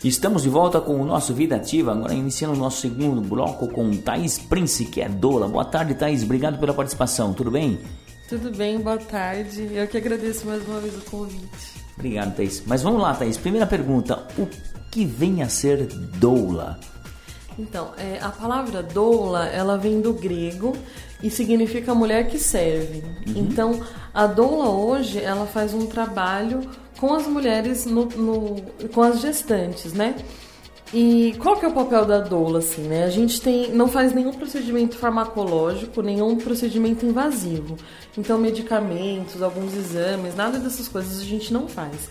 Estamos de volta com o nosso Vida Ativa, agora iniciando o nosso segundo bloco com Thaís Prince, que é doula. Boa tarde, Thaís, obrigado pela participação, tudo bem? Tudo bem, boa tarde. Eu que agradeço mais uma vez o convite. Obrigado, Thaís. Mas vamos lá, Thaís, primeira pergunta, o que vem a ser doula? Então, a palavra doula, ela vem do grego e significa mulher que serve. Então, a doula hoje, ela faz um trabalho com as mulheres, com as gestantes, né? E qual que é o papel da doula, assim, né? A gente não faz nenhum procedimento farmacológico, nenhum procedimento invasivo. Então, medicamentos, alguns exames, nada dessas coisas a gente não faz.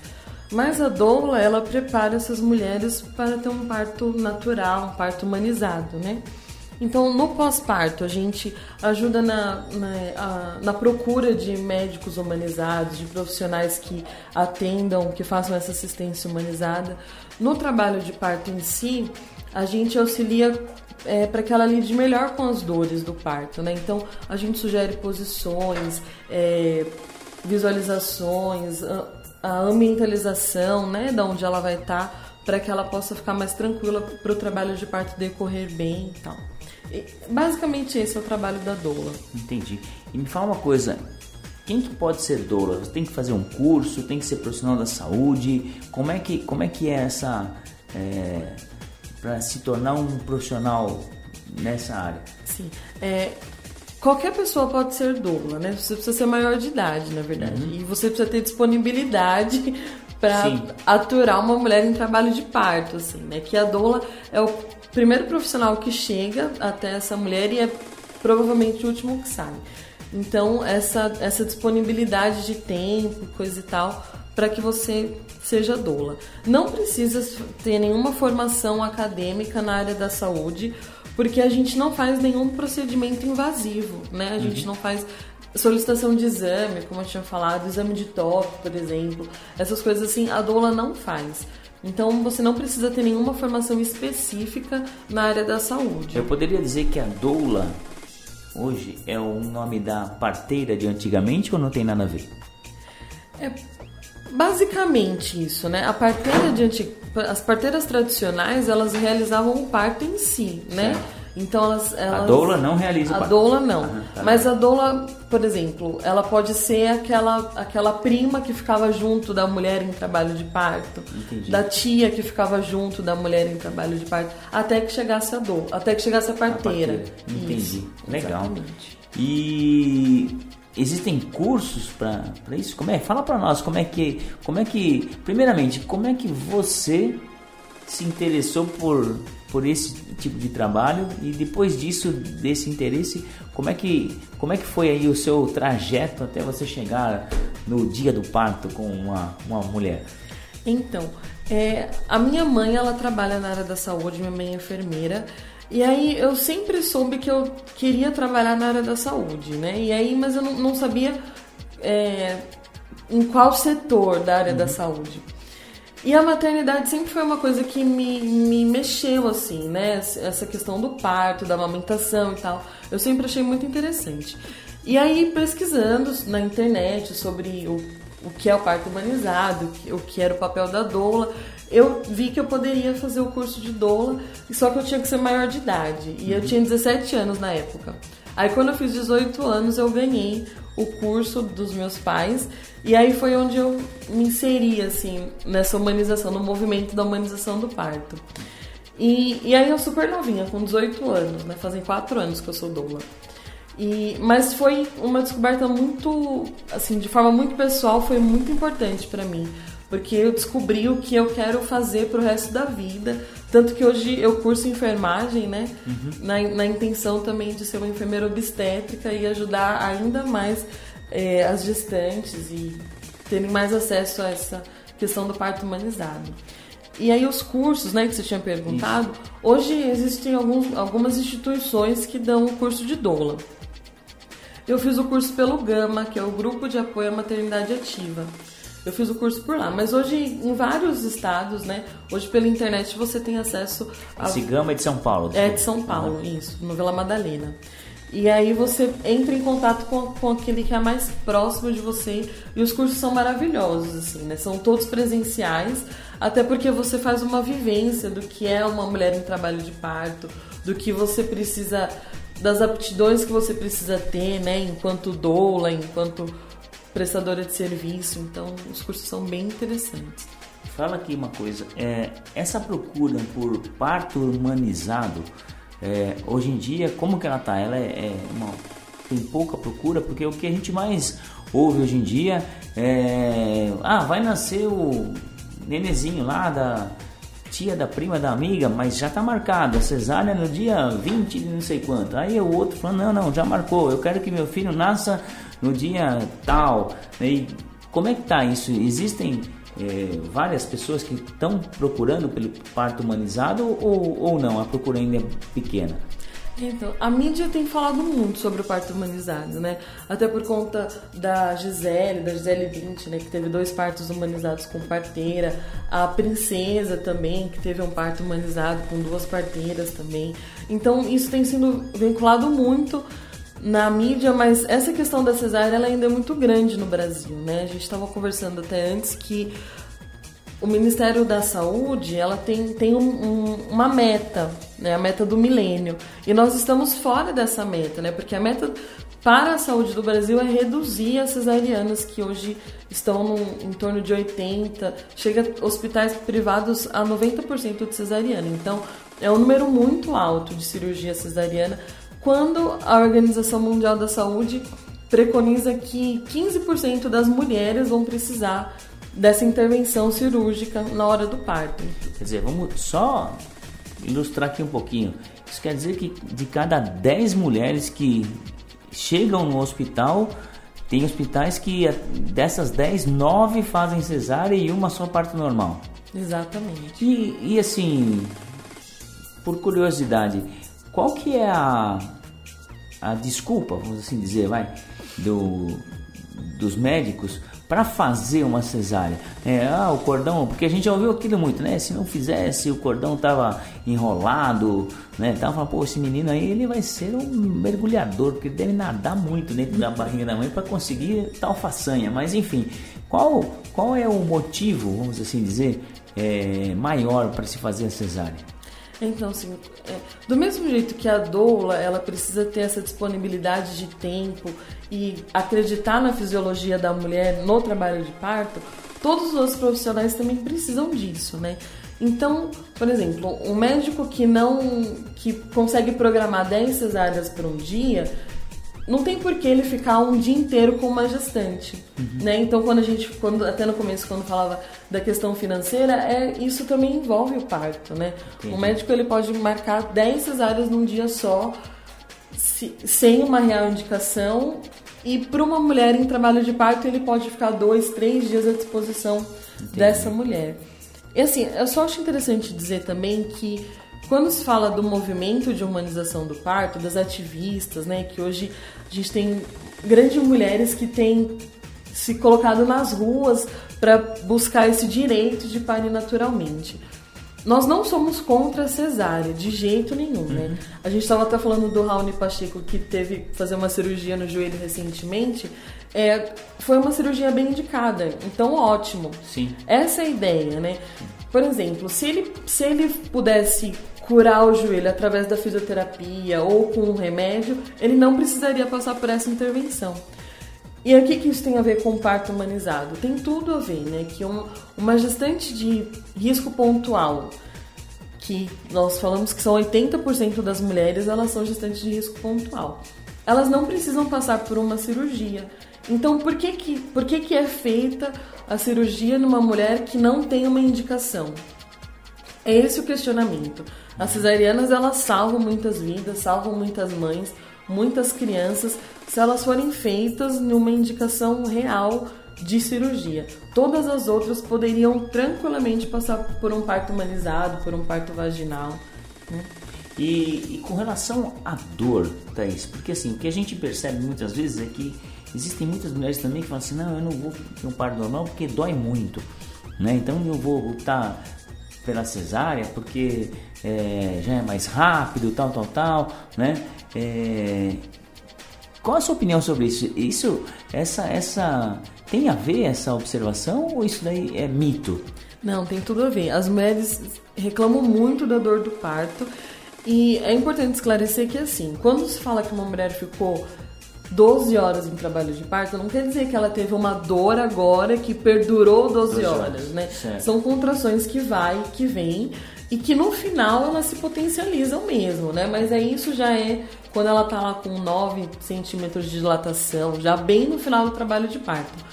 Mas a doula, ela prepara essas mulheres para ter um parto natural, um parto humanizado, né? Então, no pós-parto, a gente ajuda na procura de médicos humanizados, de profissionais que atendam, que façam essa assistência humanizada. No trabalho de parto em si, a gente auxilia para que ela lide melhor com as dores do parto, né? Então, a gente sugere posições, visualizações, a ambientalização, né, de onde ela vai estar, para que ela possa ficar mais tranquila para o trabalho de parto decorrer bem e tal. E, basicamente esse é o trabalho da doula. Entendi. E me fala uma coisa, quem que pode ser doula? Você tem que fazer um curso, tem que ser profissional da saúde? Como é que é essa... para se tornar um profissional nessa área? Sim, qualquer pessoa pode ser doula, né? Você precisa ser maior de idade, na verdade. E você precisa ter disponibilidade para aturar uma mulher em trabalho de parto, assim, né? Que a doula é o primeiro profissional que chega até essa mulher e é provavelmente o último que sai. Então, essa disponibilidade de tempo, coisa e tal, para que você seja doula. Não precisa ter nenhuma formação acadêmica na área da saúde, porque a gente não faz nenhum procedimento invasivo, né? A gente não faz solicitação de exame, como eu tinha falado, exame de toque, por exemplo. Essas coisas assim, a doula não faz. Então, você não precisa ter nenhuma formação específica na área da saúde. Eu poderia dizer que a doula, hoje, é o nome da parteira de antigamente ou não tem nada a ver? É basicamente isso, né? As parteiras tradicionais, elas realizavam o parto em si, né? Então elas a doula não realiza o parto. A doula não. Mas a doula, por exemplo, ela pode ser aquela prima que ficava junto da mulher em trabalho de parto. Entendi. Da tia que ficava junto da mulher em trabalho de parto, até que chegasse a doula, até que chegasse a parteira. Entendi. Isso, Legal. Exatamente. E existem cursos para isso? Fala para nós como é que, primeiramente, como é que você se interessou por esse tipo de trabalho e depois disso, desse interesse, como é que foi aí o seu trajeto até você chegar no dia do parto com uma mulher? Então, a minha mãe, ela trabalha na área da saúde, minha mãe é enfermeira, e aí eu sempre soube que eu queria trabalhar na área da saúde, né? E aí, mas eu não sabia em qual setor da área da saúde. E a maternidade sempre foi uma coisa que me mexeu, assim, né? Essa questão do parto, da amamentação e tal. Eu sempre achei muito interessante. E aí, pesquisando na internet sobre o que é o parto humanizado, o que era o papel da doula, eu vi que eu poderia fazer o curso de doula, só que eu tinha que ser maior de idade. E eu tinha 17 anos na época. Aí, quando eu fiz 18 anos, eu ganhei o curso dos meus pais. E aí foi onde eu me inseri, assim, nessa humanização, no movimento da humanização do parto. E aí eu super novinha, com 18 anos, né? Fazem 4 anos que eu sou doula. Mas foi uma descoberta muito, assim, de forma muito pessoal, foi muito importante pra mim. Porque eu descobri o que eu quero fazer pro resto da vida. Tanto que hoje eu curso enfermagem, né? Na intenção também de ser uma enfermeira obstétrica e ajudar ainda mais as gestantes e terem mais acesso a essa questão do parto humanizado. E aí os cursos, né, que você tinha perguntado, hoje existem algumas instituições que dão o curso de doula. Eu fiz o curso pelo Gama, que é o Grupo de Apoio à Maternidade Ativa. Eu fiz o curso por lá, mas hoje em vários estados, né? Hoje pela internet você tem acesso a... Esse Gama é de São Paulo. É de São Paulo, isso, no Vila Madalena. E aí você entra em contato com aquele que é mais próximo de você. E os cursos são maravilhosos, assim, né? São todos presenciais, até porque você faz uma vivência do que é uma mulher em trabalho de parto, do que você precisa, das aptidões que você precisa ter, né? Enquanto doula, enquanto prestadora de serviço. Então, os cursos são bem interessantes. Fala aqui uma coisa, essa procura por parto humanizado, hoje em dia, como que ela tá? Ela tem pouca procura, porque o que a gente mais ouve hoje em dia vai nascer o nenezinho lá da tia, da prima, da amiga, mas já tá marcado, a cesárea no dia 20 de não sei quanto. Aí o outro falando, não, já marcou, eu quero que meu filho nasça no dia tal. E como é que tá isso? Existem várias pessoas que estão procurando pelo parto humanizado ou não? A procura ainda é pequena? Então, a mídia tem falado muito sobre o parto humanizado, né? Até por conta da Gisele Bündchen, né? Que teve 2 partos humanizados com parteira. A Princesa também, que teve um parto humanizado com 2 parteiras também. Então, isso tem sido vinculado muito na mídia, mas essa questão da cesárea ela ainda é muito grande no Brasil, né? A gente estava conversando até antes que o Ministério da Saúde ela tem uma meta, né? A meta do milênio, e nós estamos fora dessa meta, né? Porque a meta para a saúde do Brasil é reduzir as cesarianas, que hoje estão em torno de 80%, chega hospitais privados a 90% de cesariana. Então é um número muito alto de cirurgia cesariana, quando a Organização Mundial da Saúde preconiza que 15% das mulheres vão precisar dessa intervenção cirúrgica na hora do parto. Quer dizer, vamos só ilustrar aqui um pouquinho. Isso quer dizer que de cada 10 mulheres que chegam no hospital, tem hospitais que dessas 10, 9 fazem cesárea e uma só parto normal. Exatamente. E assim, por curiosidade, qual que é a desculpa, vamos assim dizer, dos médicos para fazer uma cesárea? O cordão, porque a gente já ouviu aquilo muito, né? Se não fizesse, o cordão tava enrolado, né? Tava falando, pô, esse menino aí, ele vai ser um mergulhador, porque ele deve nadar muito dentro da barriga da mãe para conseguir tal façanha. Mas enfim, qual é o motivo, vamos assim dizer, maior para se fazer a cesárea? Então, assim, do mesmo jeito que a doula, ela precisa ter essa disponibilidade de tempo e acreditar na fisiologia da mulher no trabalho de parto, todos os outros profissionais também precisam disso, né? Então, por exemplo, um médico que consegue programar 10 cesáreas por um dia, não tem por que ele ficar um dia inteiro com uma gestante, né? Então, até no começo, quando falava da questão financeira, isso também envolve o parto, né? Entendi. O médico ele pode marcar 10 cesáreas num dia só, sem uma real indicação, e para uma mulher em trabalho de parto, ele pode ficar 2, 3 dias à disposição dessa mulher. E assim, eu só acho interessante dizer também que quando se fala do movimento de humanização do parto, das ativistas, né, que hoje a gente tem grandes mulheres que têm se colocado nas ruas para buscar esse direito de parir naturalmente. Nós não somos contra a cesárea, de jeito nenhum, né? A gente estava até falando do Raoni Pacheco, que teve que fazer uma cirurgia no joelho recentemente. Foi uma cirurgia bem indicada, então ótimo. Sim. Essa é a ideia, né? Por exemplo, se ele pudesse curar o joelho através da fisioterapia ou com um remédio, ele não precisaria passar por essa intervenção. E o que isso tem a ver com o parto humanizado? Tem tudo a ver, né? Que uma gestante de risco pontual, que nós falamos que são 80% das mulheres, elas são gestantes de risco pontual. Elas não precisam passar por uma cirurgia. Então, por que é feita a cirurgia numa mulher que não tem uma indicação? É esse o questionamento. As cesarianas, elas salvam muitas vidas, salvam muitas mães, muitas crianças, se elas forem feitas numa indicação real de cirurgia. Todas as outras poderiam tranquilamente passar por um parto humanizado, por um parto vaginal, né? E com relação à dor, Thaís, porque assim, o que a gente percebe muitas vezes é que existem muitas mulheres também que falam assim, não, eu não vou ter um parto normal porque dói muito, né? Então eu vou estar pela cesárea, porque já é mais rápido, tal, né? Qual a sua opinião sobre isso? Essa tem a ver essa observação ou isso daí é mito? Não, tem tudo a ver. As mulheres reclamam muito da dor do parto e é importante esclarecer que assim, quando se fala que uma mulher ficou 12 horas em trabalho de parto, não quer dizer que ela teve uma dor agora que perdurou 12 horas, né? Certo. São contrações que vai, que vem e que no final elas se potencializam mesmo, né? Mas aí isso já é quando ela tá lá com 9 centímetros de dilatação, já bem no final do trabalho de parto.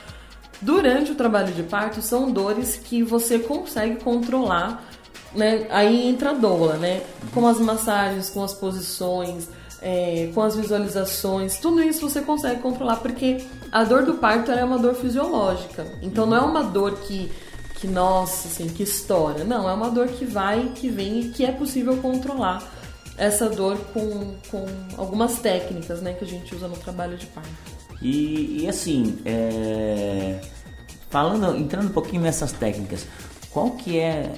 Durante o trabalho de parto são dores que você consegue controlar, né? Aí entra a doula, né? Com as massagens, com as posições, com as visualizações, tudo isso você consegue controlar, porque a dor do parto é uma dor fisiológica. Então não é uma dor que nossa, assim, que estoura. Não, é uma dor que vai, que vem e que é possível controlar essa dor com algumas técnicas, né, que a gente usa no trabalho de parto. E assim, entrando um pouquinho nessas técnicas, qual que é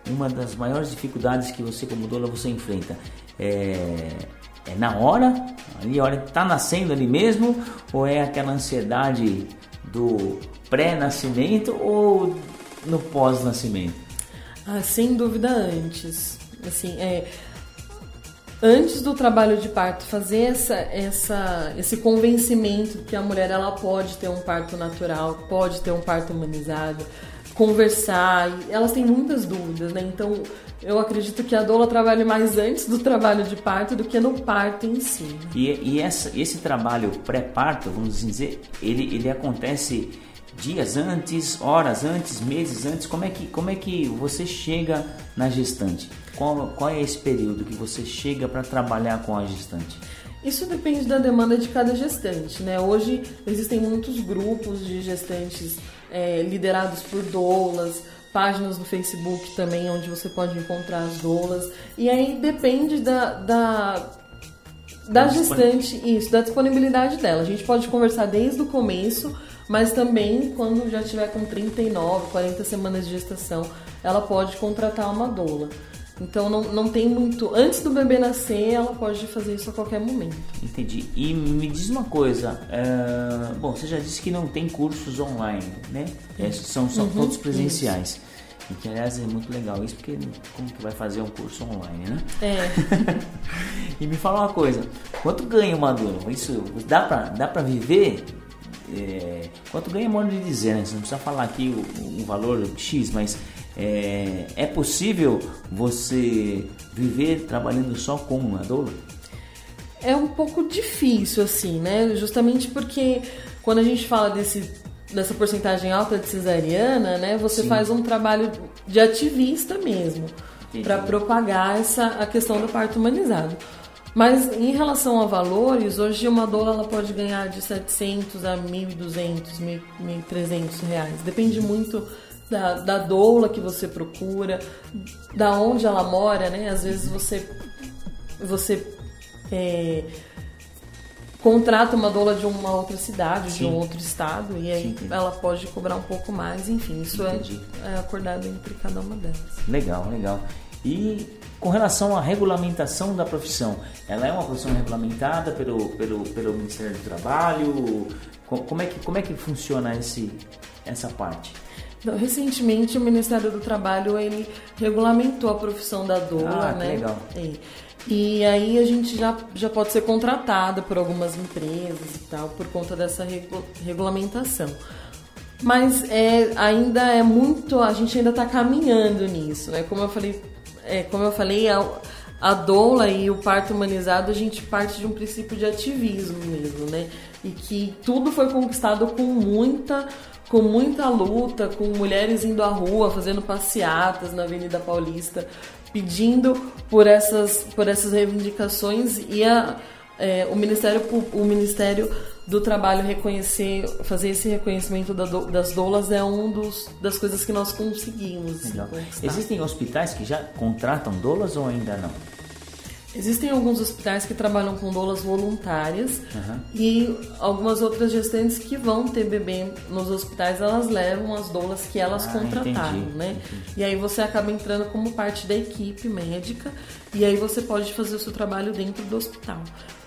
uma das maiores dificuldades que você como doula você enfrenta? É na hora, ali a hora que tá nascendo ali mesmo, ou é aquela ansiedade do pré-nascimento ou no pós-nascimento? Sem dúvida antes. Assim, antes do trabalho de parto, fazer esse convencimento que a mulher ela pode ter um parto natural, pode ter um parto humanizado, conversar, elas têm muitas dúvidas, né? Então eu acredito que a doula trabalhe mais antes do trabalho de parto do que no parto em si. E esse trabalho pré-parto, vamos dizer, ele acontece dias antes, horas antes, meses antes? Como é que você chega na gestante? Qual é esse período que você chega para trabalhar com a gestante? Isso depende da demanda de cada gestante, né? Hoje existem muitos grupos de gestantes liderados por doulas, páginas no Facebook também, onde você pode encontrar as doulas. E aí depende da gestante, isso, da disponibilidade dela. A gente pode conversar desde o começo, mas também quando já estiver com 39, 40 semanas de gestação, ela pode contratar uma doula. Então não tem muito... Antes do bebê nascer, ela pode fazer isso a qualquer momento. Entendi. E me diz uma coisa, bom, você já disse que não tem cursos online, né? São todos presenciais. Isso. E que, aliás, é muito legal isso, porque como que vai fazer um curso online, né? E me fala uma coisa, quanto ganha uma doula? Isso dá pra viver? Quanto ganha é modo de dizer, né? Você não precisa falar aqui o valor X, mas é possível você viver trabalhando só como uma doula? É um pouco difícil, assim, né? Justamente porque quando a gente fala dessa porcentagem alta de cesariana, né? Você faz um trabalho de ativista mesmo, para propagar a questão do parto humanizado. Mas em relação a valores, hoje uma doula ela pode ganhar de 700 a 1.200, 1.300 reais. Depende muito da doula que você procura, da onde ela mora, né? Às vezes você contrata uma doula de uma outra cidade, de um outro estado, e aí ela pode cobrar um pouco mais. Enfim, isso é acordado entre cada uma delas. Legal. E com relação à regulamentação da profissão, ela é uma profissão regulamentada pelo Ministério do Trabalho? Como é que funciona essa parte? Então, recentemente o Ministério do Trabalho ele regulamentou a profissão da doula, né? Legal. E aí a gente já pode ser contratada por algumas empresas e tal, por conta dessa regulamentação. Mas ainda é muito, a gente ainda está caminhando nisso, né? Como eu falei, a doula e o parto humanizado, a gente parte de um princípio de ativismo mesmo, né? E que tudo foi conquistado com muita luta, com mulheres indo à rua, fazendo passeatas na Avenida Paulista, pedindo por essas reivindicações, e o Ministério do Trabalho fazer esse reconhecimento das doulas é das coisas que nós conseguimos. Existem hospitais que já contratam doulas ou ainda não? Existem alguns hospitais que trabalham com doulas voluntárias e algumas outras gestantes que vão ter bebê nos hospitais, elas levam as doulas que elas contrataram, entendi, né? entendi. E aí você acaba entrando como parte da equipe médica e aí você pode fazer o seu trabalho dentro do hospital.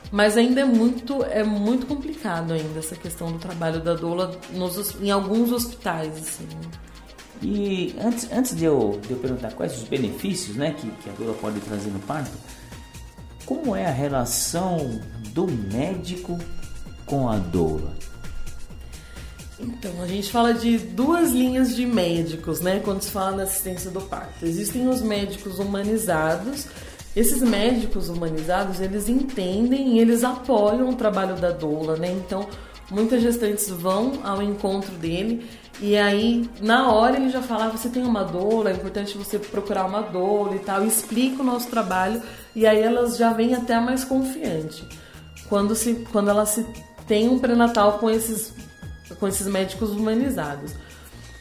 Mas ainda é muito complicado ainda essa questão do trabalho da doula em alguns hospitais, assim. E antes de eu perguntar quais os benefícios, né, que a doula pode trazer no parto, como é a relação do médico com a doula? Então, a gente fala de duas linhas de médicos, né, quando se fala na assistência do parto. Existem os médicos humanizados. Esses médicos humanizados, eles entendem e eles apoiam o trabalho da doula, né? Então, muitas gestantes vão ao encontro dele e aí, na hora, ele já fala, você tem uma doula, é importante você procurar uma doula e tal, explica o nosso trabalho e aí elas já vêm até mais confiante. Quando elas tem um pré-natal com esses médicos humanizados.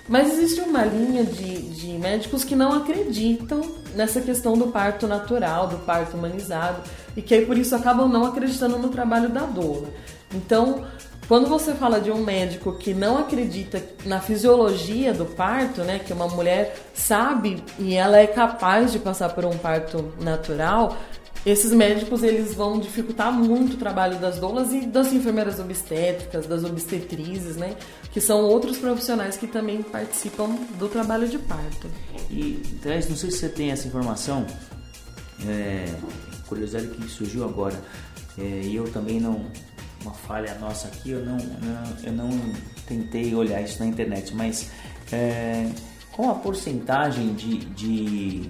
Mas existe uma linha de médicos que não acreditam nessa questão do parto natural, do parto humanizado, e que aí por isso acabam não acreditando no trabalho da doula. Então, quando você fala de um médico que não acredita na fisiologia do parto, né, que uma mulher sabe e ela é capaz de passar por um parto natural, esses médicos eles vão dificultar muito o trabalho das doulas e das enfermeiras obstétricas, das obstetrizes, né? Que são outros profissionais que também participam do trabalho de parto. E, Thais, não sei se você tem essa informação, curiosidade que surgiu agora, e eu também não, uma falha nossa aqui, eu não tentei olhar isso na internet, mas qual a porcentagem de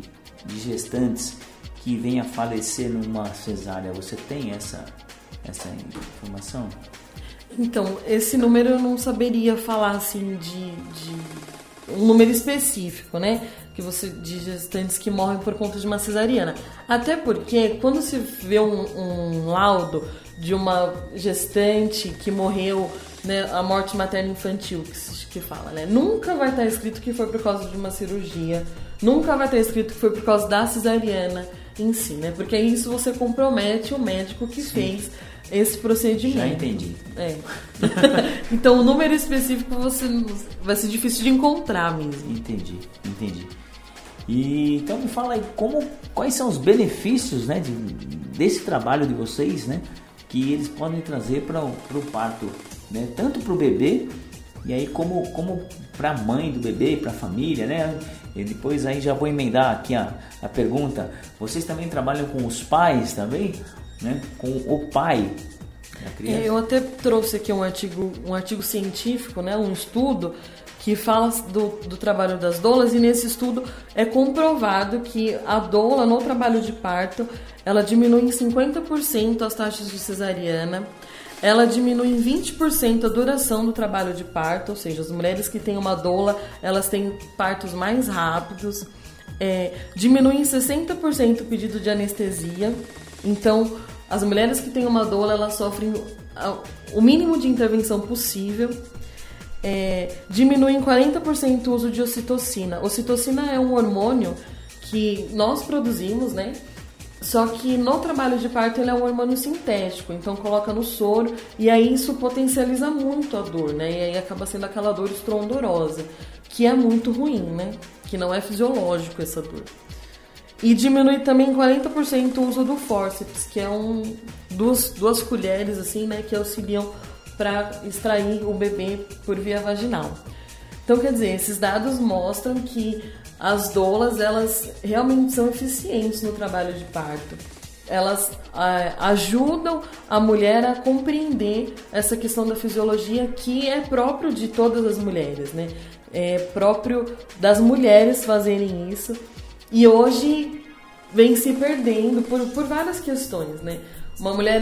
gestantes que vem a falecer numa cesárea? Você tem essa informação? Então, esse número eu não saberia falar assim de um número específico, né? De gestantes que morrem por conta de uma cesariana. Até porque quando se vê um laudo de uma gestante que morreu, né, a morte materna infantil que fala, né? Nunca vai estar escrito que foi por causa de uma cirurgia, nunca vai estar escrito que foi por causa da cesariana em si, né? Porque isso você compromete o médico que fez esse procedimento. Já entendi. Então o número específico vai ser difícil de encontrar mesmo. Entendi. E então me fala aí quais são os benefícios, né, desse trabalho de vocês, né, que eles podem trazer para o parto, né, tanto para o bebê e aí como para a mãe do bebê, para a família, né? E depois aí já vou emendar aqui a pergunta. Vocês também trabalham com os pais também, né? Com o pai da criança? Eu até trouxe aqui um artigo científico, né? Um estudo que fala do trabalho das doulas, e nesse estudo é comprovado que a doula no trabalho de parto, ela diminui em 50% as taxas de cesariana, ela diminui em 20% a duração do trabalho de parto, ou seja, as mulheres que têm uma doula, elas têm partos mais rápidos, diminui em 60% o pedido de anestesia. Então, as mulheres que têm uma doula, elas sofrem o mínimo de intervenção possível. Diminui em 40% o uso de ocitocina. Ocitocina é um hormônio que nós produzimos, né? Só que no trabalho de parto ele é um hormônio sintético, então coloca no soro e aí isso potencializa muito a dor, né? E aí acaba sendo aquela dor estrondorosa, que é muito ruim, né? Que não é fisiológico essa dor. E diminui também em 40% o uso do fórceps, que é duas colheres assim, né? Que auxiliam para extrair o bebê por via vaginal. Então, quer dizer, esses dados mostram que as doulas, elas realmente são eficientes no trabalho de parto. Elas ajudam a mulher a compreender essa questão da fisiologia que é próprio de todas as mulheres, né? É próprio das mulheres fazerem isso. E hoje vem se perdendo por várias questões, né? Uma mulher,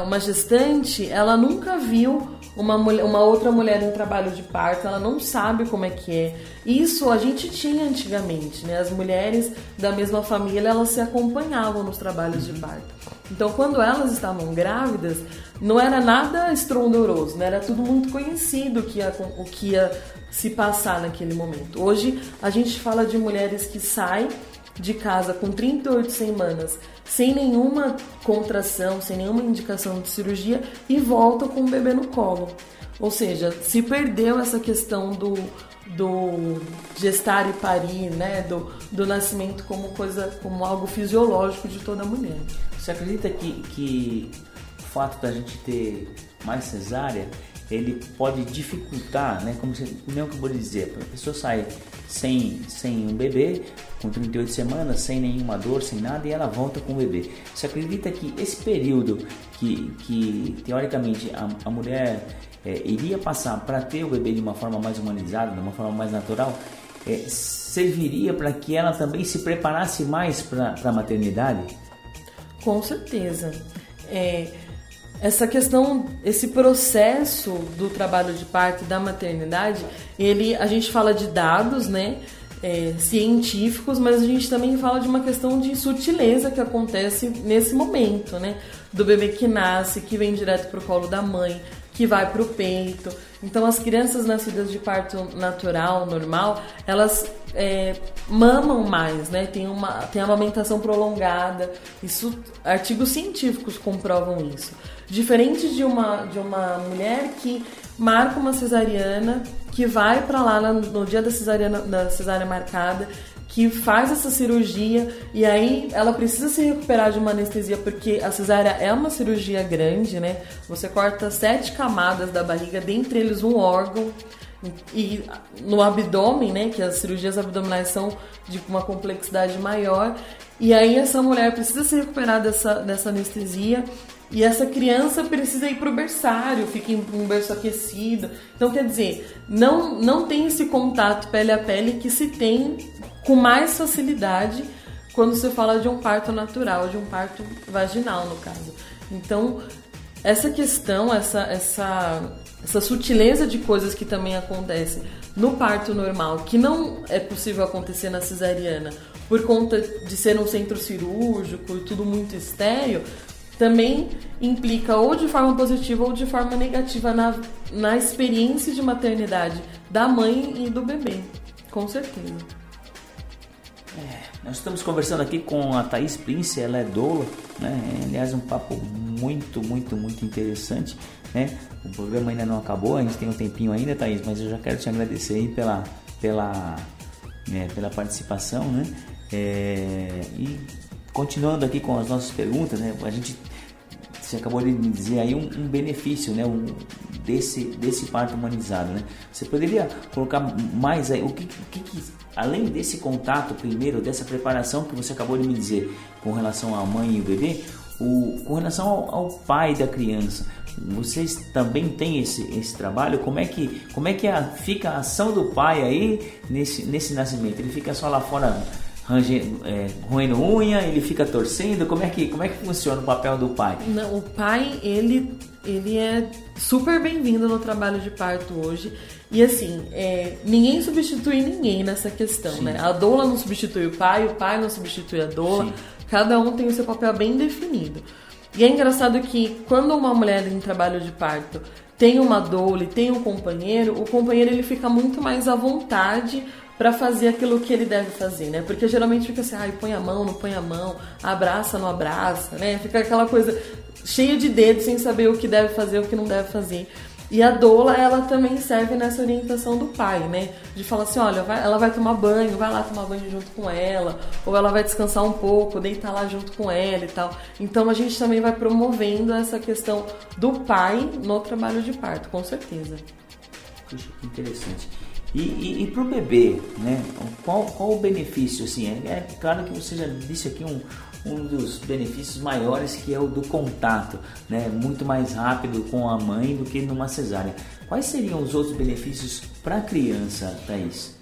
uma gestante, ela nunca viu uma outra mulher em trabalho de parto, ela não sabe como é que é. Isso a gente tinha antigamente, né? As mulheres da mesma família, elas se acompanhavam nos trabalhos de parto. Então, quando elas estavam grávidas, não era nada estrondoroso, né? Era tudo muito conhecido o que ia se passar naquele momento. Hoje, a gente fala de mulheres que saem de casa com 38 semanas, sem nenhuma contração, sem nenhuma indicação de cirurgia, e volta com o bebê no colo. Ou seja, se perdeu essa questão do gestar e parir, né? Do nascimento como algo fisiológico de toda mulher. Você acredita que o fato da gente ter mais cesárea, ele pode dificultar, né? Como você mesmo acabou de dizer, a pessoa sai sem um bebê, com 38 semanas, sem nenhuma dor, sem nada, e ela volta com o bebê. Você acredita que esse período que teoricamente a mulher iria passar para ter o bebê de uma forma mais humanizada, de uma forma mais natural, serviria para que ela também se preparasse mais para a maternidade? Com certeza. Essa questão, esse processo do trabalho de parto e da maternidade, a gente fala de dados, né, científicos, mas a gente também fala de uma questão de sutileza que acontece nesse momento, né, do bebê que nasce, que vem direto para o colo da mãe, que vai para o peito. Então, as crianças nascidas de parto natural, normal, elas mamam mais, né? Tem a amamentação prolongada. Isso, artigos científicos comprovam isso. Diferente de uma mulher que marca uma cesariana, que vai para lá no dia da cesárea marcada, que faz essa cirurgia, e aí ela precisa se recuperar de uma anestesia, porque a cesárea é uma cirurgia grande, né? Você corta 7 camadas da barriga, dentre eles um órgão, e no abdômen, né? Que as cirurgias abdominais são de uma complexidade maior, e aí essa mulher precisa se recuperar dessa anestesia, e essa criança precisa ir para o berçário, fica em um berço aquecido. Então, quer dizer, não tem esse contato pele a pele que se tem com mais facilidade quando se fala de um parto natural, de um parto vaginal, no caso. Então, essa questão, essa sutileza de coisas que também acontece no parto normal, que não é possível acontecer na cesariana, por conta de ser um centro cirúrgico e tudo muito estéril, também implica ou de forma positiva ou de forma negativa na experiência de maternidade da mãe e do bebê, com certeza. Nós estamos conversando aqui com a Thaís Prince, ela é doula, né? Aliás, um papo muito, muito, muito interessante, né? O programa ainda não acabou, a gente tem um tempinho ainda, Thaís, mas eu já quero te agradecer aí pela participação, né? E continuando aqui com as nossas perguntas, né? Você acabou de me dizer aí um benefício, né? Desse parto humanizado, né? Você poderia colocar mais aí, o que além desse contato primeiro, dessa preparação que você acabou de me dizer com relação à mãe e o bebê, com relação ao pai da criança, vocês também têm esse trabalho? Como é que fica a ação do pai aí nesse nascimento? Ele fica só lá fora roendo unha, ele fica torcendo? Como é que funciona o papel do pai? Não, o pai, ele é super bem-vindo no trabalho de parto hoje. E assim, ninguém substitui ninguém nessa questão, sim, né? A doula não substitui o pai não substitui a doula. Sim. Cada um tem o seu papel bem definido. E é engraçado que quando uma mulher em trabalho de parto tem uma doula e tem um companheiro, o companheiro ele fica muito mais à vontade para fazer aquilo que ele deve fazer, né? Porque geralmente fica assim, põe a mão, não põe a mão, abraça, não abraça, né? Fica aquela coisa cheia de dedos sem saber o que deve fazer, o que não deve fazer. E a doula, ela também serve nessa orientação do pai, né? De falar assim, olha, ela vai tomar banho, vai lá tomar banho junto com ela, ou ela vai descansar um pouco, deitar lá junto com ela e tal. Então a gente também vai promovendo essa questão do pai no trabalho de parto, com certeza. Puxa, que interessante. E para o bebê, né? Qual o benefício? Assim, é claro que você já disse aqui um dos benefícios maiores, que é o do contato, né? Muito mais rápido com a mãe do que numa cesárea. Quais seriam os outros benefícios para a criança, Thaís?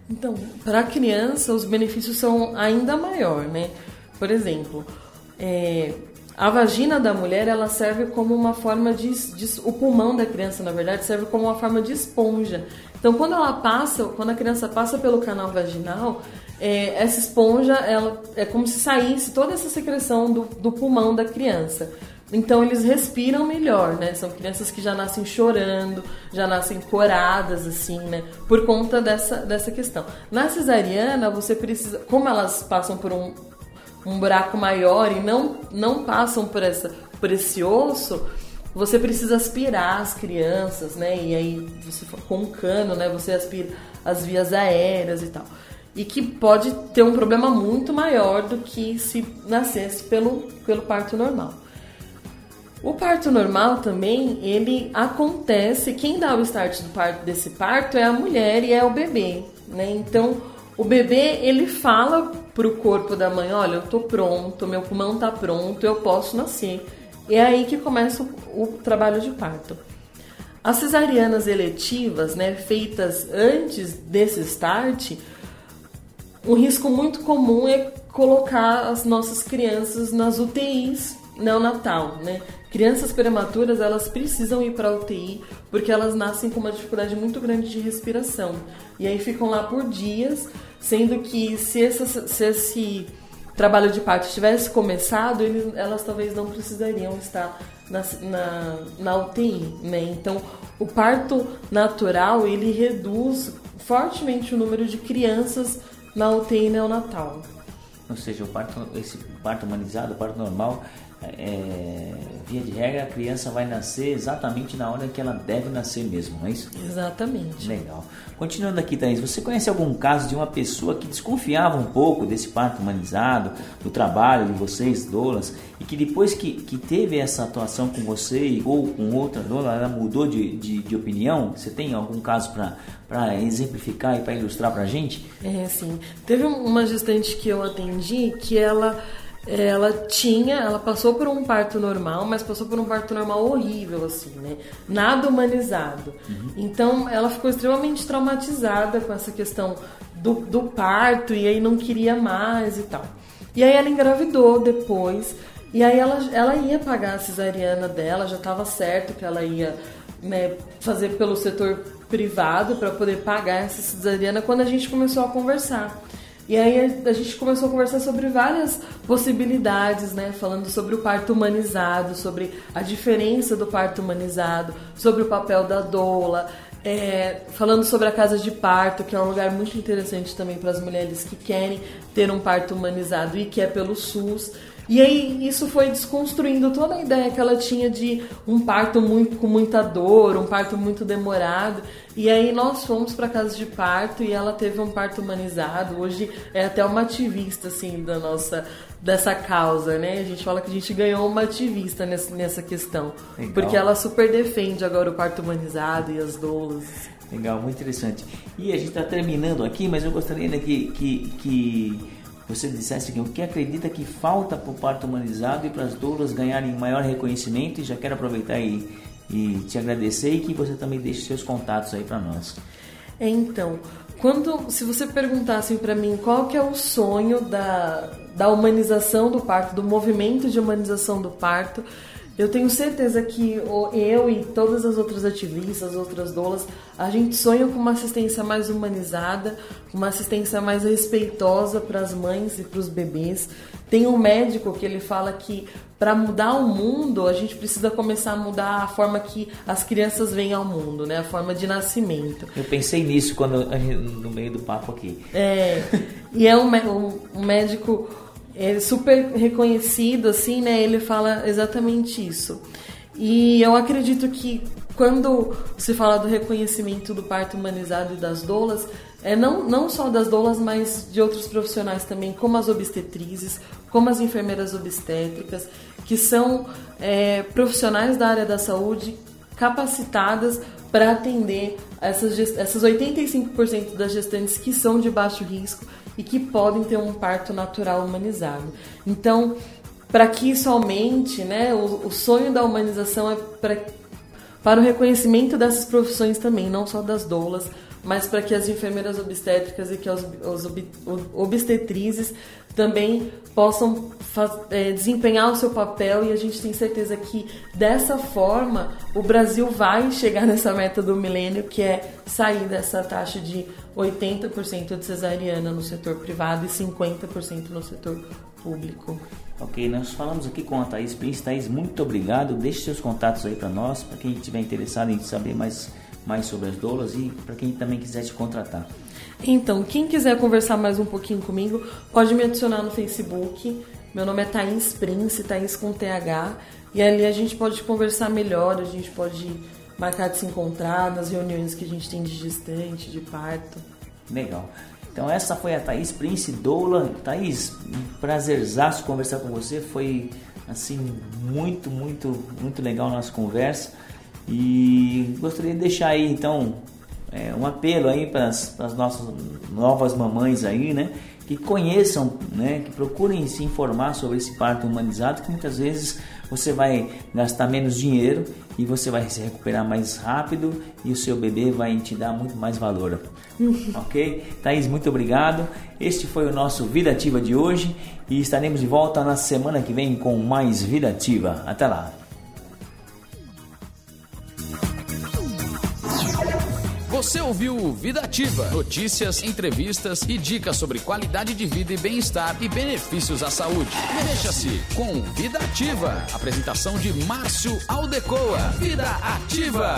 Então, para a criança, os benefícios são ainda maior, né? Por exemplo, a vagina da mulher, ela serve como uma forma o pulmão da criança, na verdade, serve como uma forma de esponja. Então, quando a criança passa pelo canal vaginal, essa esponja, ela é como se saísse toda essa secreção do pulmão da criança. então eles respiram melhor, né? São crianças que já nascem chorando, já nascem coradas, assim, né? Por conta dessa questão. Na cesariana, você precisa, como elas passam por um buraco maior e não passam por esse osso, você precisa aspirar as crianças, né? E aí, com um cano, né? Você aspira as vias aéreas e tal. E que pode ter um problema muito maior do que se nascesse pelo parto normal. O parto normal também, ele acontece, quem dá o start desse parto é a mulher e é o bebê, né? Então, o bebê, ele fala pro corpo da mãe, olha, eu tô pronto, meu pulmão tá pronto, eu posso nascer. E é aí que começa o trabalho de parto. As cesarianas eletivas, né, feitas antes desse start, um risco muito comum é colocar as nossas crianças nas UTIs neonatal, né? Crianças prematuras, elas precisam ir para a UTI porque elas nascem com uma dificuldade muito grande de respiração. E aí ficam lá por dias, sendo que se esse trabalho de parto tivesse começado, elas talvez não precisariam estar na UTI, né? Então, o parto natural, ele reduz fortemente o número de crianças na UTI neonatal. Ou seja, esse parto humanizado, o parto normal, via de regra, a criança vai nascer exatamente na hora que ela deve nascer mesmo, não é isso? Exatamente. Legal. Continuando aqui, Thaís, você conhece algum caso de uma pessoa que desconfiava um pouco desse parto humanizado, do trabalho de vocês, doulas, e que depois que teve essa atuação com você ou com outra doula, ela mudou de opinião? Você tem algum caso para exemplificar e para ilustrar para a gente? Sim. Teve uma gestante que eu atendi que ela passou por um parto normal, mas passou por um parto normal horrível, assim, né? Nada humanizado. Então, ela ficou extremamente traumatizada com essa questão do parto, e aí não queria mais e tal. E aí ela engravidou depois, e aí ela ia pagar a cesariana dela, já estava certo que ela ia, né, fazer pelo setor privado para poder pagar essa cesariana quando a gente começou a conversar. E aí a gente começou a conversar sobre várias possibilidades, né? Falando sobre o parto humanizado, sobre a diferença do parto humanizado, sobre o papel da doula, falando sobre a casa de parto, que é um lugar muito interessante também para as mulheres que querem ter um parto humanizado e que é pelo SUS. E aí isso foi desconstruindo toda a ideia que ela tinha de um parto com muita dor, um parto muito demorado. E aí nós fomos para casa de parto e ela teve um parto humanizado. Hoje é até uma ativista, assim, dessa causa, né? A gente fala que a gente ganhou uma ativista nessa questão. Legal. Porque ela super defende agora o parto humanizado e as doulas. Legal, muito interessante. E a gente está terminando aqui, mas eu gostaria ainda que você dissesse aqui o que acredita que falta para o parto humanizado e para as doulas ganharem maior reconhecimento, e já quero aproveitar e te agradecer e que você também deixe seus contatos aí para nós. Então, se você perguntasse para mim qual que é o sonho da humanização do parto, do movimento de humanização do parto, eu tenho certeza que eu e todas as outras ativistas, as outras doulas, a gente sonha com uma assistência mais humanizada, uma assistência mais respeitosa para as mães e para os bebês. Tem um médico que ele fala que para mudar o mundo, a gente precisa começar a mudar a forma que as crianças vêm ao mundo, né? A forma de nascimento. Eu pensei nisso no meio do papo aqui. E é um médico super reconhecido, assim, né? Ele fala exatamente isso. E eu acredito que quando se fala do reconhecimento do parto humanizado e das doulas, não só das doulas, mas de outros profissionais também, como as obstetrizes, como as enfermeiras obstétricas, que são profissionais da área da saúde capacitadas para atender essas 85% das gestantes que são de baixo risco e que podem ter um parto natural humanizado. Então, para que isso aumente, né, o sonho da humanização é para o reconhecimento dessas profissões também, não só das doulas, mas para que as enfermeiras obstétricas e que as obstetrizes também possam desempenhar o seu papel, e a gente tem certeza que dessa forma o Brasil vai chegar nessa meta do milênio, que é sair dessa taxa de 80% de cesariana no setor privado e 50% no setor público. Ok, nós falamos aqui com a Thaís Prince. Thaís, muito obrigado. Deixe seus contatos aí para nós, para quem estiver interessado em saber mais sobre as doulas e para quem também quiser te contratar. Então, quem quiser conversar mais um pouquinho comigo, pode me adicionar no Facebook. Meu nome é Thaís Prince, Thaís com TH. E ali a gente pode conversar melhor, a gente pode marcar de se encontrar nas reuniões que a gente tem de gestante, de parto. Legal. Então essa foi a Thaís Prince, doula. Thaís, um prazerzaço conversar com você. Foi assim muito legal a nossa conversa. E gostaria de deixar aí então um apelo aí para as nossas novas mamães aí, né? Que conheçam, né? Que procurem se informar sobre esse parto humanizado, que muitas vezes você vai gastar menos dinheiro e você vai se recuperar mais rápido e o seu bebê vai te dar muito mais valor. Ok? Thaís, muito obrigado. Este foi o nosso Vida Ativa de hoje e estaremos de volta na semana que vem com mais Vida Ativa. Até lá! Você ouviu Vida Ativa, notícias, entrevistas e dicas sobre qualidade de vida e bem-estar e benefícios à saúde. Mexa-se com Vida Ativa. Apresentação de Márcio Aldecoa. Vida Ativa.